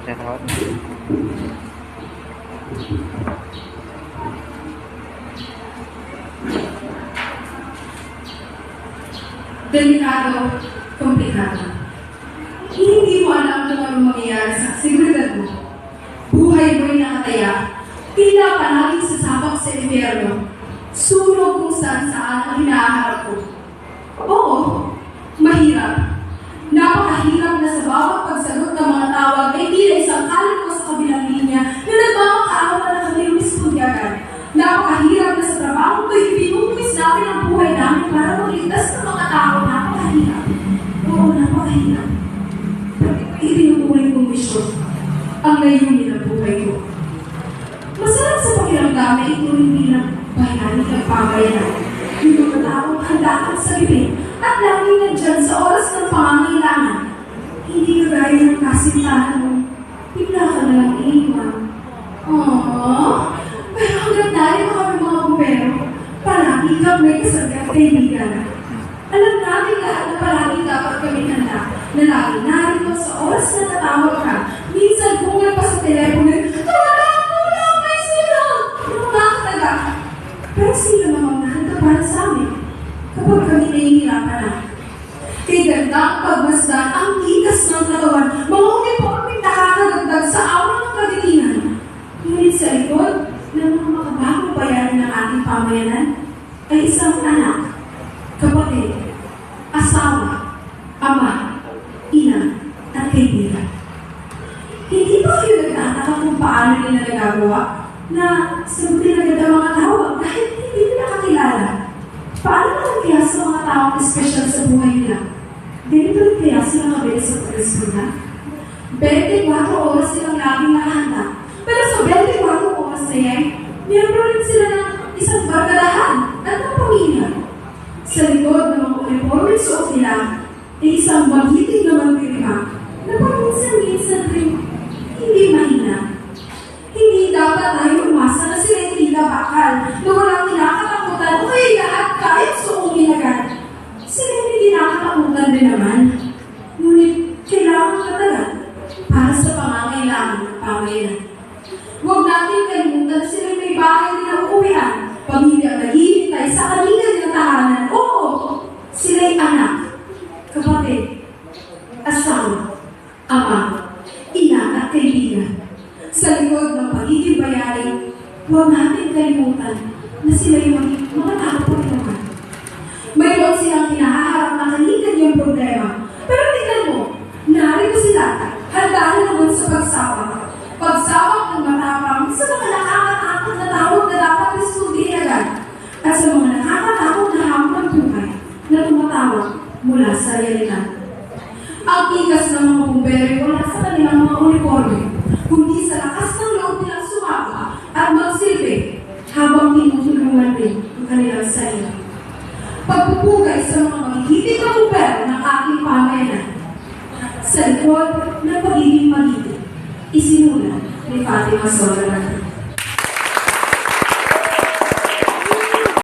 Charot. Delikado, komplikado. Hindi mo alam kung anong mangyayari sa seguridad mo. Buhay mo'y nakataya, tila panaging sasabak sa impyerno. Sunog kung saan-saan ang hinaharap ko. Oo, mahirap. Napakahirap na sa bawat pagsagot ng mga tawag ay tila isang kalan ko sa kabilang linya na nagmamakaawa na kami lumispundi agad. Napakahirap na sa trabaho ko'y pinupis namin ang buhay namin para magligtas ng mga tao. Napakahirap. Oo, napakahirap. Pero itinutuloy kong misyon ang layunin ng buhay ko. Masarap sa pakiramdam na ituloy bilang bayani ng pamayanan. Yung mga taong handa kang sabihin at laging nandyan sa oras ng pangangailangan. Hindi kagaya ng kasintahan mo. Bigla ka na lang iiwan. Aww. Pero hanggang tayo kami mga bumbero, palagi kang may kasagat kaibigan. Alam namin lahat na palagi dapat kami handa na lagi narito sa oras na tatawag ka. Minsan bungal pa sa telepono, tulong, may sunog! Yung nakataga. Pero sino namang nahanda para sa amin kapag kami nahihirapan na? Kay ganda ang pagmasdan ang tikas ng katawan, mga uniforming nakakadagdag sa aura ng kagitinan. Ngunit sa likod ng mga makabagong bayani ng ating pamayanan ay isang anak, kapatid, asawa, ama, ina, at kaibigan. Hindi ba kayo nagtataka kung paano nila nagagawa na sagutin agad ang mga tawag dahil hindi nila kakilala? Paano naman kaya sa mga taong espesyal sa buhay nila? Ganito rin kaya sila kabili sa pag-responda? 24 oras silang laging nakahanda. Pero sa 24 oras na yan, meron rin sila ng isang barkadahan at ng pamilya. Sa likod ng mga uniforming suot nila, ay isang magiting na magdirima na paminsan-minsan rin hindi mahina. Hindi dapat tayo umasa na sila yung tila bakal na walang kinakatakutan o kaya lahat kahit suungin agad. Sila hindi kinakatakutan din naman. Ngunit kailangan katagal para sa pangangailangan ng pamayanan. Huwag natin kalimutan na sila may bahay na uuwihan, pamilyang naghihintay sa kanilang tahanan. Oo, sila'y anak, kapatid, asawa, ama, ina at kaibigan. Sa likod ng pagiging bayani, huwag natin kalimutan na sila yung mga tao rin naman. Mayroon silang hinaharap na kanilang problema. Pero tingnan mo, narito sila, handa na naman sa pagsawak. Pagsawak ng matapang sa mga nakakatakot na tawag na dapat respondihin agad at sa mga nakakatakot na hamon ng buhay na tumatawag mula sa realidad. Ang tigas ng mga bumbero wala sa kanilang mga uniforme, kundi sa lakas ng loob nilang sumapa at magsilbi habang tinutulungan rin ang kanilang sarili. Pagpupugay sa mga magiging na bumbero ng aking pamayanan sa likod ng pagiging magiting, isinulat ni Fatima Solar.